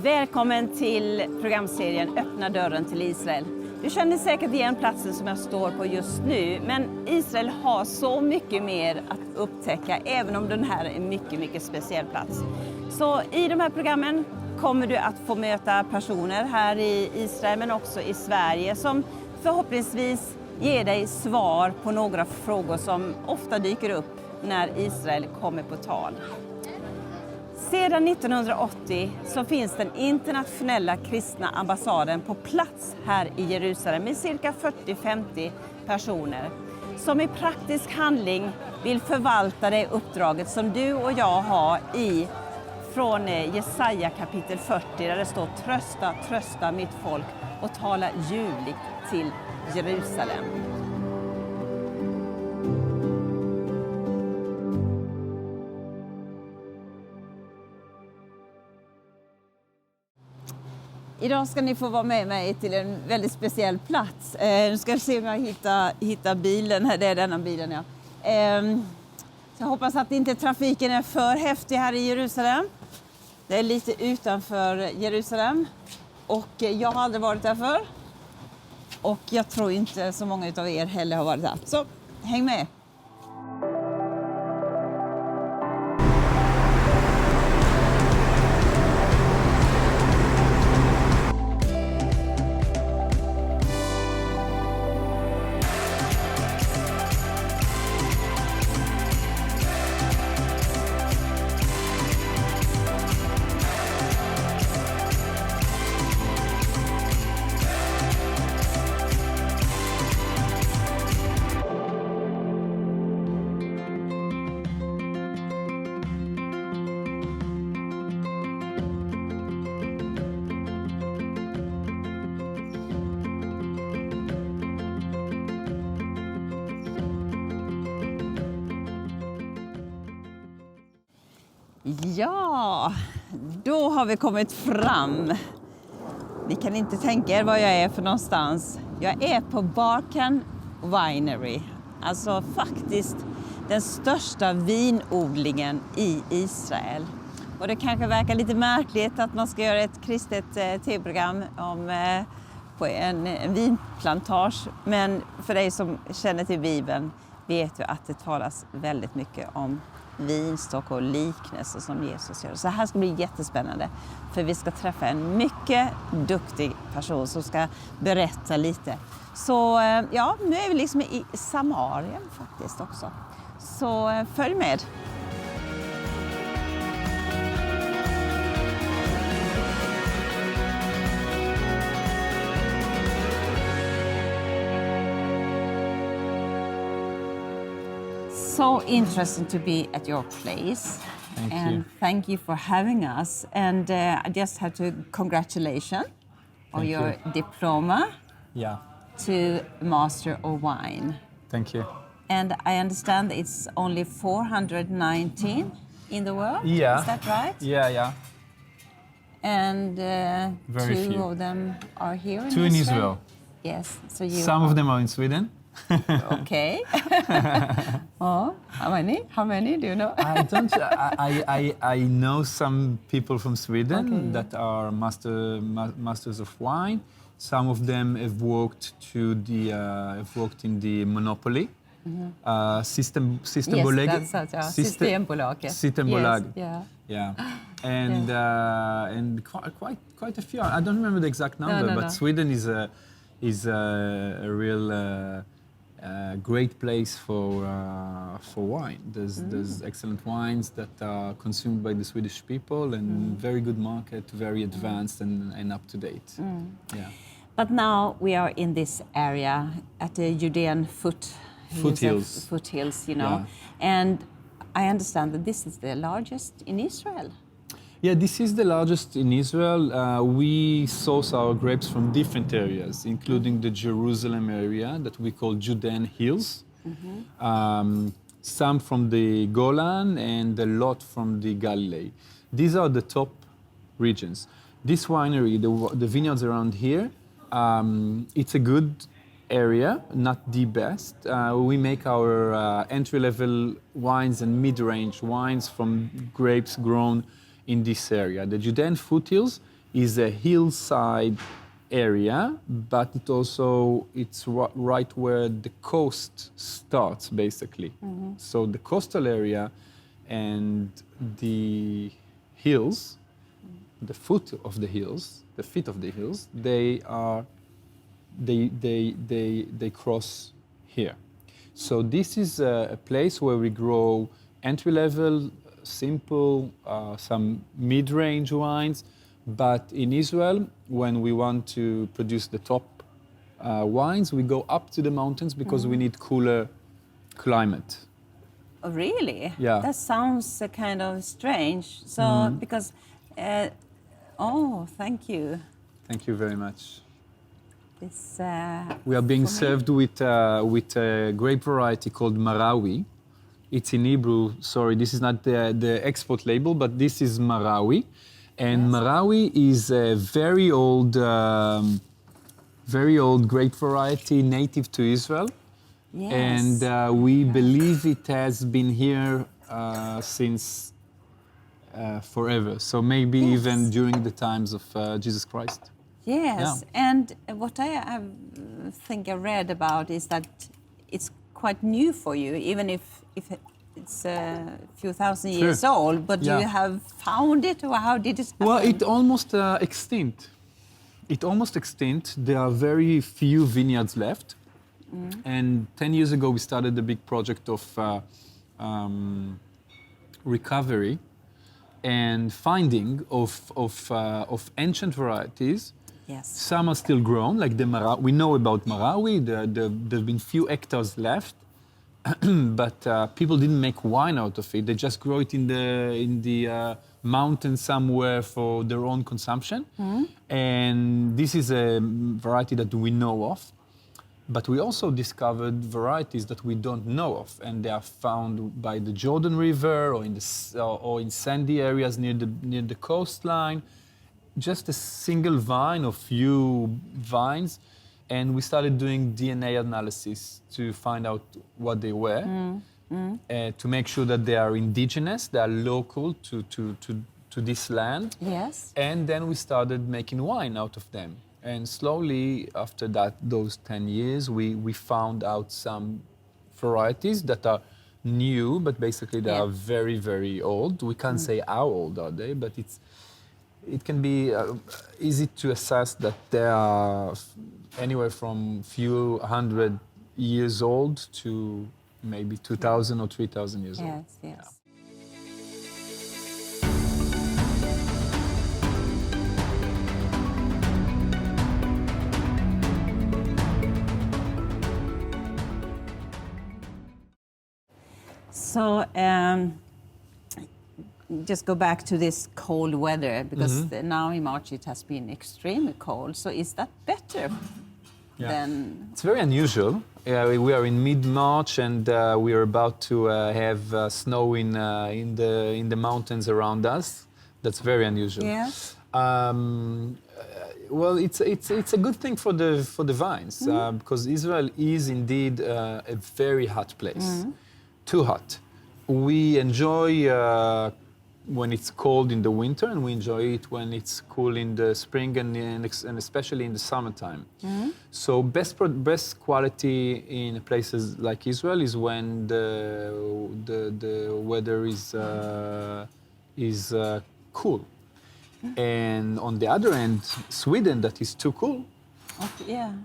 Välkommen till programserien Öppna dörren till Israel. Du känner säkert igen platsen som jag står på just nu, men Israel har så mycket mer att upptäcka, även om den här är en mycket speciell plats. Så i de här programmen kommer du att få möta personer här i Israel, men också i Sverige, som förhoppningsvis ger dig svar på några frågor som ofta dyker upp när Israel kommer på tal. Sedan 1980 så finns den internationella kristna ambassaden på plats här i Jerusalem med cirka 40-50 personer som i praktisk handling vill förvalta det uppdraget som du och jag har från Jesaja kapitel 40, där det står trösta mitt folk och tala ljuvligt till Jerusalem. Idag ska ni få vara med mig till en väldigt speciell plats. Nu ska jag se om jag hittar bilen. Det är denna bilen, ja. Så jag hoppas att inte trafiken är för häftig här i Jerusalem. Det är lite utanför Jerusalem. Och jag har aldrig varit där förr. Och jag tror inte så många av er heller har varit där. Så häng med! Ja, då har vi kommit fram. Ni kan inte tänka er var jag är för någonstans. Jag är på Barkan Winery. Alltså faktiskt den största vinodlingen i Israel. Och det kanske verkar lite märkligt att man ska göra ett kristet tv-program på en vinplantage. Men för dig som känner till Bibeln vet du att det talas väldigt mycket om vinstock och liknelser som Jesus gör. Så här ska bli jättespännande, för vi ska träffa en mycket duktig person som ska berätta lite. Så ja, nu är vi liksom i Samarien faktiskt också. Så följ med! So interesting to be at your place. Thank you for having us. And I just have to congratulate on your diploma to Master of Wine. Thank you. And I understand it's only 419 in the world. Yeah. Is that right? Yeah. And Very two few. of them are here in Two Israel? in Israel. Yes. So Some of them are in Sweden. Okay. Oh, how many do you know? I don't. I know some people from Sweden that are masters of wine. Some of them have worked in the monopoly. Systembolag. Yes, that's Systembolag. Systembolag. Yes, yeah. And and quite a few. I don't remember the exact number, but Sweden is a real great place for wine. There's excellent wines that are consumed by the Swedish people, and very good market, very advanced and up to date. Yeah. But now we are in this area at the Judean foothills, you know, and I understand that this is the largest in Israel. Yeah, this is the largest in Israel. We source our grapes from different areas, including the Jerusalem area that we call Judean Hills. Some from the Golan and a lot from the Galilee. These are the top regions. This winery, the vineyards around here, it's a good area, not the best. We make our entry-level wines and mid-range wines from grapes grown in this area. The Judean foothills is a hillside area, but it's right where the coast starts, basically. So the coastal area and the hills, the foot of the hills, they cross here. So this is a place where we grow entry-level, simple, some mid-range wines. But in Israel, when we want to produce the top wines, we go up to the mountains because we need cooler climate. Oh, really? Yeah. That sounds kind of strange. So, because, thank you. Thank you very much. This, we are being served with a grape variety called Marawi. It's in Hebrew. Sorry, this is not the export label, but this is Marawi. And Marawi is a very old grape variety native to Israel. Yes. And we believe it has been here since forever. So maybe even during the times of Jesus Christ. Yes, Yeah. and what I think I read about is that it's quite new for you, even if it's a few thousand years old, but you have found it, or how did it happen? Well, it almost extinct. There are very few vineyards left. And 10 years ago, we started a big project of recovery and finding of ancient varieties. Yes. Some are still grown, like the Marawi. We know about Marawi. There have been few hectares left, but people didn't make wine out of it. They just grow it in the mountains somewhere for their own consumption. And this is a variety that we know of. But we also discovered varieties that we don't know of, and they are found by the Jordan River or in sandy areas near the coastline. Just a single vine or few vines, and we started doing DNA analysis to find out what they were, to make sure that they are indigenous, they are local to this land. Yes. And then we started making wine out of them. And slowly, after those 10 years, we found out some varieties that are new, but basically they are very, very old. We can't say how old are they, but it can be easy to assess that they are anywhere from few hundred years old to maybe 2,000 or 3,000 years old. Yes, yes. Yeah. So, just go back to this cold weather, because now in March it has been extremely cold. So is that better than... It's very unusual. We are in mid-March and we are about to have snow in the mountains around us. That's very unusual. Yes. Well, it's a good thing for the vines, because Israel is indeed a very hot place. Too hot. We enjoy when it's cold in the winter, and we enjoy it when it's cool in the spring and especially in the summertime. So best quality in places like Israel is when the weather is cool. And on the other end, Sweden, that is too cool.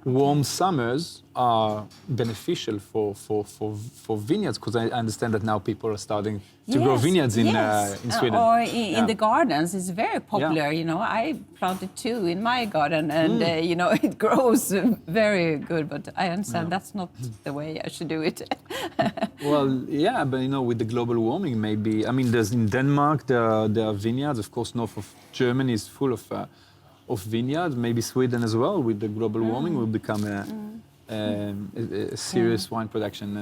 Warm summers are beneficial for vineyards, because I understand that now people are starting to grow vineyards in Sweden. Or in the gardens, it's very popular. You know, I planted 2 in my garden, and you know, it grows very good. But I understand that's not the way I should do it. Well, yeah, but you know, with the global warming, maybe. I mean, there's in Denmark there are vineyards. Of course, north of Germany is full of vineyards. Maybe Sweden as well, with the global warming, will become a serious wine production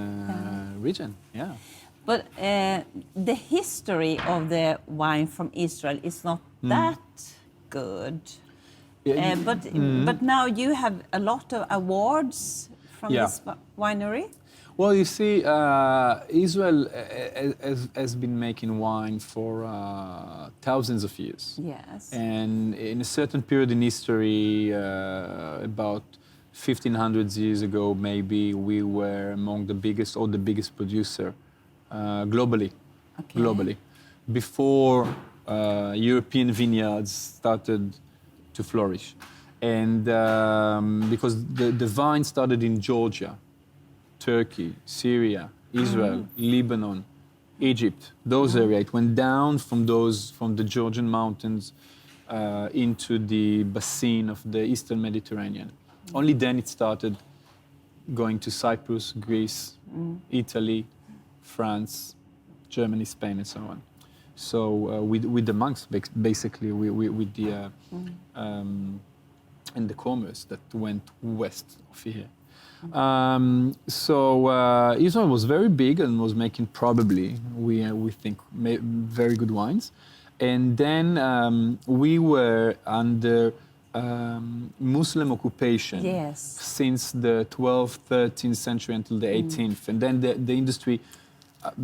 region. Yeah. But the history of the wine from Israel is not that good. But now you have a lot of awards from this winery. Well, you see, Israel has been making wine for thousands of years. Yes. And in a certain period in history, about 1500 years ago, maybe, we were among the biggest or the biggest producer globally. Okay. Globally, before European vineyards started to flourish, and because the vine started in Georgia, Turkey, Syria, Israel, Lebanon, Egypt, those areas. It went down from the Georgian mountains into the basin of the Eastern Mediterranean. Only then it started going to Cyprus, Greece, Italy, France, Germany, Spain, and so on. So with the monks, basically, with the and the commerce that went west of here. Israel was very big and was making probably, we think, very good wines. And then we were under Muslim occupation since the 12th, 13th century until the 18th. And then the industry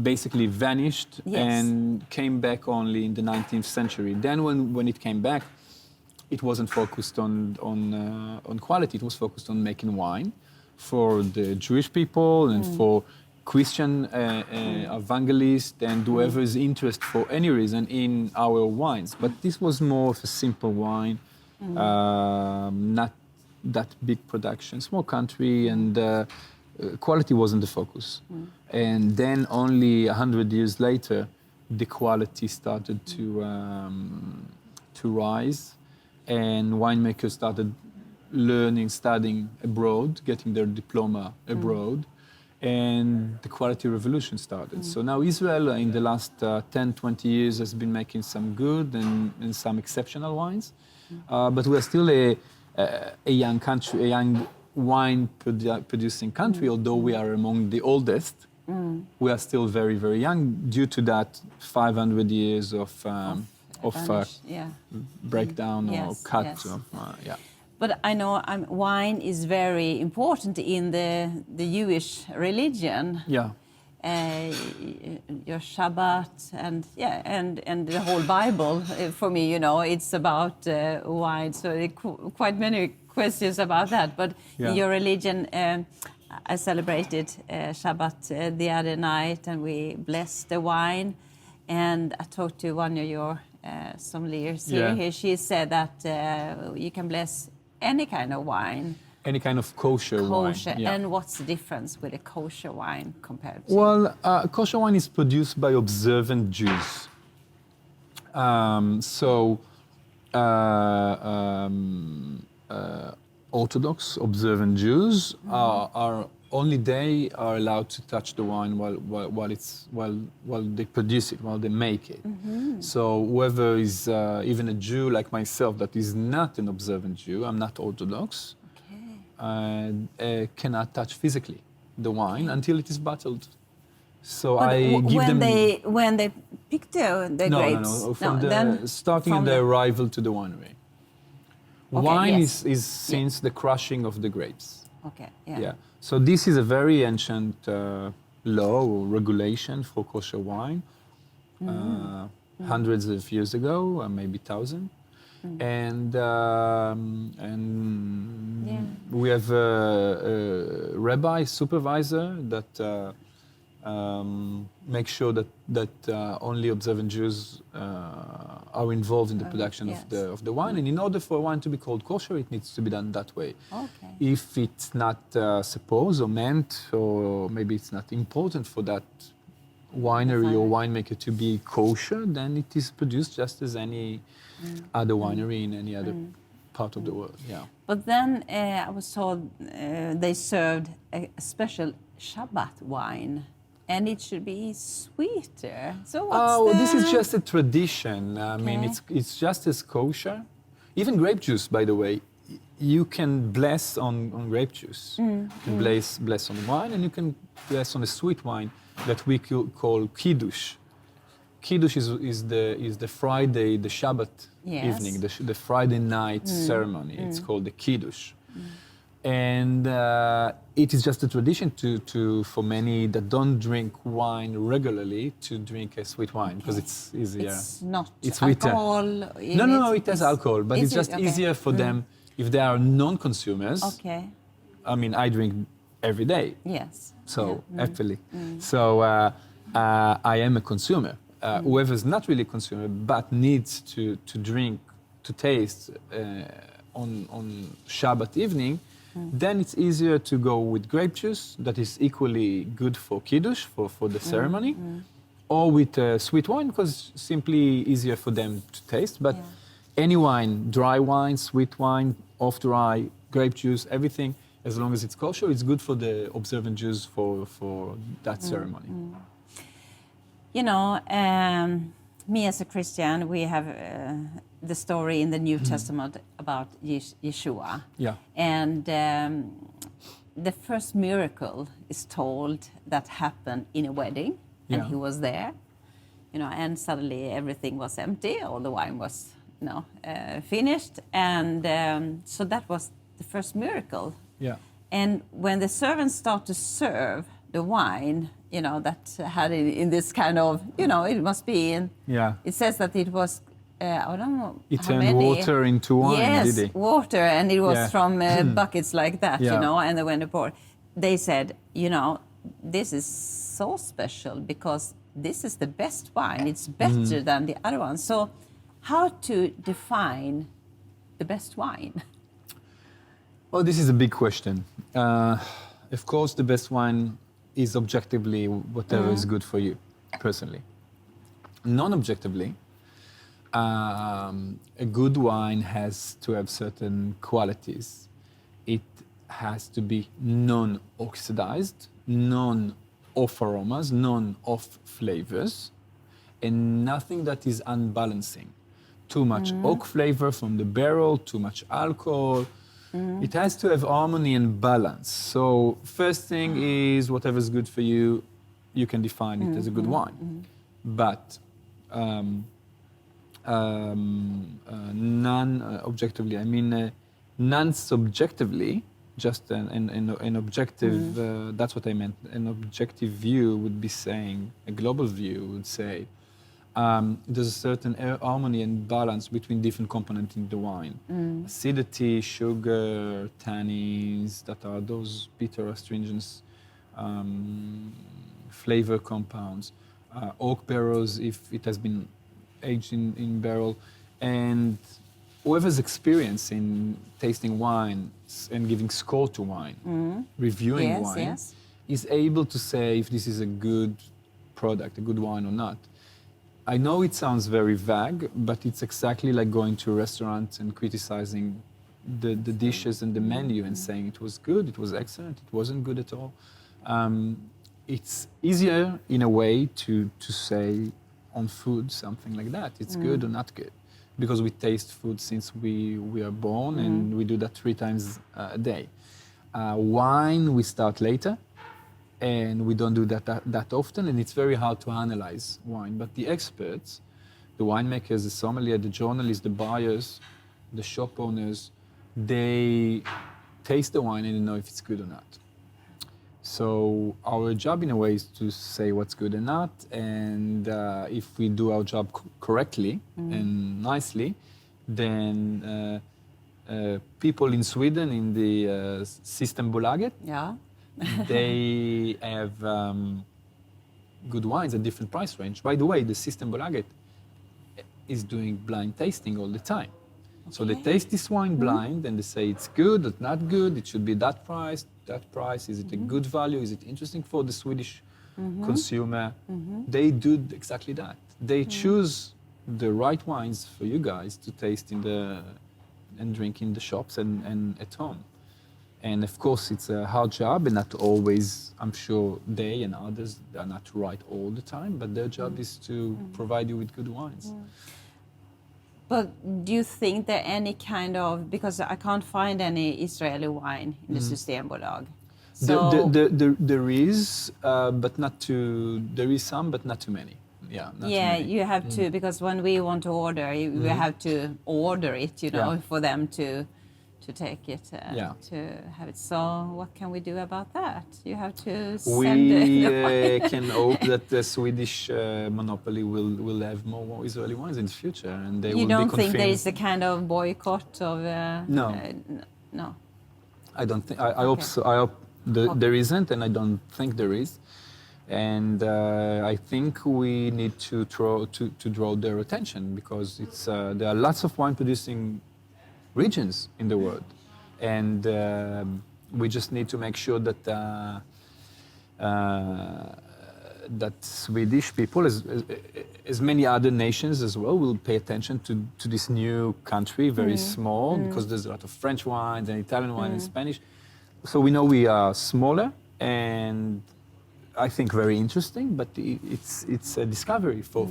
basically vanished and came back only in the 19th century. Then when it came back, it wasn't focused on quality, it was focused on making wine for the Jewish people and for Christian evangelists and whoever is interested for any reason in our wines. But this was more of a simple wine, not that big production, small country, and quality wasn't the focus. And then only 100 years later, the quality started to rise, and winemakers started learning, studying abroad, getting their diploma abroad, and the quality revolution started. So now Israel, in the last 10, 20 years, has been making some good and some exceptional wines, but we are still a young country, a young wine producing country, although we are among the oldest. We are still very, very young due to that 500 years of breakdown or cut. But I know wine is very important in the Jewish religion. Yeah. Your Shabbat and the whole Bible. For me, it's about wine. So quite many questions about that. But in your religion, I celebrated Shabbat the other night, and we blessed the wine. And I talked to one of your sommeliers here. She said that you can bless any kind of wine. Any kind of kosher wine. And what's the difference with a kosher wine compared to? Well, kosher wine is produced by observant Jews. Orthodox observant Jews are only they are allowed to touch the wine while they produce it, while they make it. So whoever is even a Jew like myself that is not an observant Jew, I'm not Orthodox, cannot touch physically the wine until it is bottled. So but I give them when they pick the grapes. Starting the arrival to the winery. Wine is since the crushing of the grapes. Okay. Yeah. So this is a very ancient law or regulation for kosher wine, hundreds of years ago, maybe 1,000. And we have a rabbi supervisor that make sure that only observant Jews are involved in the production of the wine. And in order for wine to be called kosher, it needs to be done that way. Okay. If it's not supposed or meant, or maybe it's not important for that winery or winemaker to be kosher, then it is produced just as any other winery in any other part of the world. Yeah. But then I was told they served a special Shabbat wine. And it should be sweeter. So what's this is just a tradition. I mean, it's just as kosher. Even grape juice, by the way, you can bless on grape juice. You can bless on wine, and you can bless on a sweet wine that we call kiddush. Kiddush is the Friday, the Shabbat evening, the Friday night ceremony. It's called the kiddush. And it is just a tradition for many that don't drink wine regularly to drink a sweet wine because it's easier. It's not it's sweeter. alcohol in No, it? it has alcohol, but it's just easier for them if they are non-consumers. Okay. I mean, I drink every day. Yes. So, happily. So, I am a consumer. Whoever's not really a consumer but needs to drink, to taste on Shabbat evening, then it's easier to go with grape juice that is equally good for Kiddush, for the ceremony, or with sweet wine because it's simply easier for them to taste. But any wine, dry wine, sweet wine, off dry, grape juice, everything, as long as it's kosher, it's good for the observant Jews for that ceremony. You know, me as a Christian, we have the story in the New Testament about Yeshua. Yeah. And the first miracle is told that happened in a wedding, and he was there. You know, and suddenly everything was empty, all the wine was, finished, and so that was the first miracle. Yeah. And when the servants start to serve the wine, that had in this kind of, it must be in. Yeah. It says that it was, I don't know. It how turned many. water into wine, yes, did he? Water, and it was from buckets like that, and they went aboard. They said, this is so special because this is the best wine. It's better than the other one. So, how to define the best wine? Well, this is a big question. Of course, the best wine is objectively whatever is good for you, personally. Non-objectively, a good wine has to have certain qualities. It has to be non-oxidized, non-off aromas, non-off flavors, and nothing that is unbalancing. Too much oak flavor from the barrel, too much alcohol. It has to have harmony and balance. So first thing is whatever's good for you, you can define it as a good wine. But non-objectively, I mean non-subjectively, just an objective, that's what I meant. An objective view would be saying, a global view would say, there's a certain harmony and balance between different components in the wine. Acidity, sugar, tannins, that are those bitter astringents, flavor compounds, oak barrels if it has been aged in barrel, and whoever's experience in tasting wine and giving score to wine, reviewing wine, is able to say if this is a good product, a good wine or not. I know it sounds very vague, but it's exactly like going to a restaurant and criticizing the dishes and the menu and saying it was good, it was excellent, it wasn't good at all. It's easier in a way to say on food something like that. It's good or not good, because we taste food since we are born, and we do that 3 times a day. Wine we start later, and we don't do that often, and it's very hard to analyze wine. But the experts, the winemakers, the sommelier, the journalists, the buyers, the shop owners, they taste the wine and they know if it's good or not. So our job in a way is to say what's good and not, and if we do our job correctly and nicely, then people in Sweden in the Systembolaget, they have good wines at different price range. By the way, the Systembolaget is doing blind tasting all the time. Okay. So they taste this wine blind and they say it's good, it's not good, it should be that price, is it a good value, is it interesting for the Swedish consumer? They do exactly that. They choose the right wines for you guys to taste and drink in the shops and at home. And of course, it's a hard job, and not always, I'm sure they and others are not right all the time, but their job is to provide you with good wines. But do you think there any kind of, because I can't find any Israeli wine in the Systembolag. So There is, but not too, there is some, but not too many. Yeah, not too many. You have to, because when we want to order, we have to order it, for them to to take it, Yeah. to have it. So what can we do about that? You have to send We can hope that the Swedish monopoly will have more Israeli wines in the future, and they You will be don't think there confined. is a kind of boycott of... No. No. I don't think. I hope so. I hope there isn't, and I don't think there is. And I think we need to draw their attention, because there are lots of wine producing regions in the world, and we just need to make sure that that Swedish people, as many other nations as well, will pay attention to this new country, very small, because there's a lot of French wines and Italian wine and Spanish. So we know we are smaller, and I think very interesting, but it's a discovery for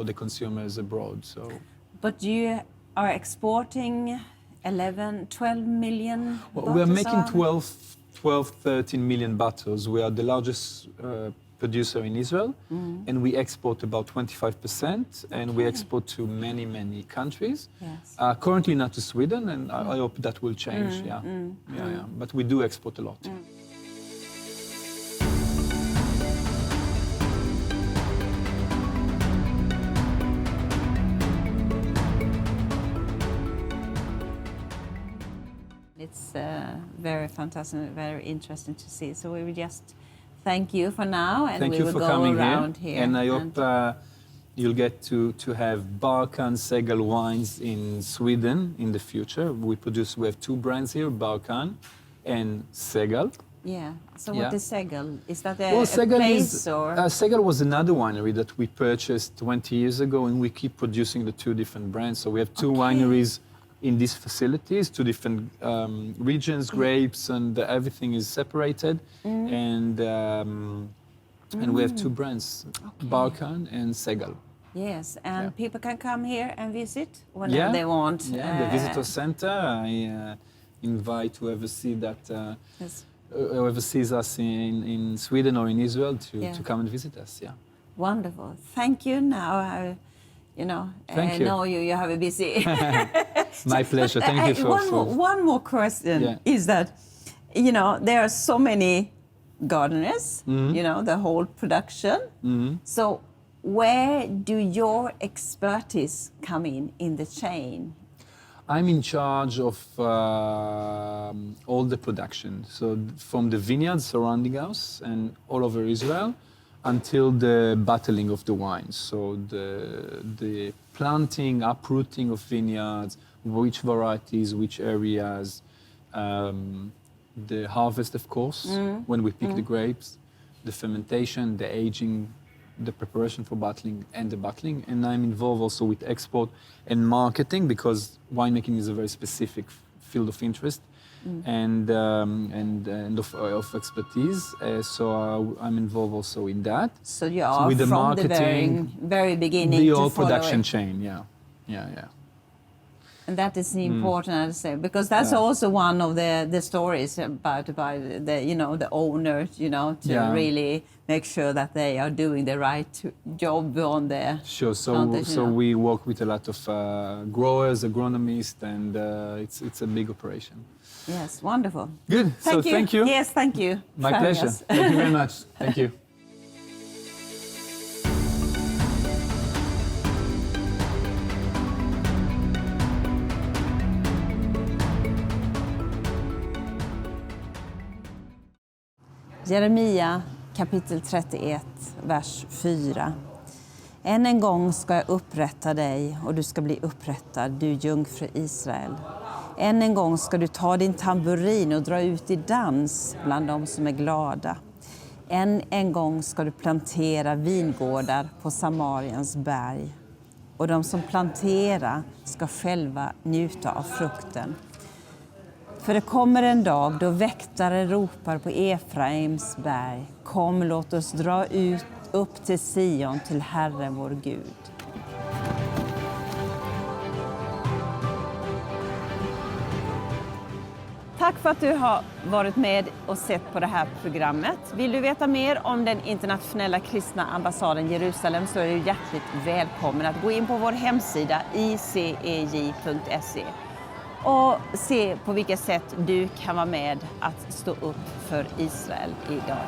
the consumers abroad. So. But you are exporting 12 million bottles? We are making 12, 13 million bottles. We are the largest producer in Israel, and we export about 25%, and we export to many, many countries. Yes. Currently not to Sweden, and I hope that will change, yeah. But we do export a lot. It's very fantastic, very interesting to see. So we will just thank you for now, and Thank we you will for go coming around here. here. And I hope you'll get to have Balkan Segal wines in Sweden in the future. We have two brands here, Balkan and Segal. Yeah. So what is Segal? Is that a Segal place or? Segal was another winery that we purchased 20 years ago, and we keep producing the two different brands. So we have two wineries in these facilities, two different regions, grapes, and everything is separated. And we have two brands, Balkan and Segal. Yes, and people can come here and visit whenever they want. Yeah, the visitor center. I invite whoever sees us in Sweden or in Israel to come and visit us. Yeah. Wonderful. Thank you. Now I know you have a busy. My pleasure. Thank you for one more question is that, there are so many gardeners, the whole production. So where do your expertise come in the chain? I'm in charge of all the production. So from the vineyards surrounding us and all over Israel, until the bottling of the wines. So the planting, uprooting of vineyards, which varieties, which areas, the harvest, of course, when we pick the grapes, the fermentation, the aging, the preparation for bottling, and the bottling. And I'm involved also with export and marketing, because winemaking is a very specific field of interest. And of expertise, so I'm involved also in that. So you are with the from marketing, the very beginning the to whole follow production it. chain, yeah. And that is important, I say, because that's also one of the stories about the the owner, to really make sure that they are doing the right job on their plantation. So we work with a lot of growers, agronomists, and it's a big operation. Yes, wonderful. Good. Thank you. Yes, thank you. My pleasure. Thank you very much. Thank you. Jeremia kapitel 31, vers 4. Än en gång ska jag upprätta dig och du ska bli upprättad, du jungfru Israel. Än en gång ska du ta din tamburin och dra ut i dans bland de som är glada. Än en gång ska du plantera vingårdar på Samariens berg. Och de som planterar ska själva njuta av frukten. För det kommer en dag då väktare ropar på Efraims berg. Kom, låt oss dra upp till Sion, till Herren vår Gud. Tack för att du har varit med och sett på det här programmet. Vill du veta mer om den internationella kristna ambassaden Jerusalem, så är du hjärtligt välkommen att gå in på vår hemsida icej.se. och se på vilket sätt du kan vara med att stå upp för Israel idag.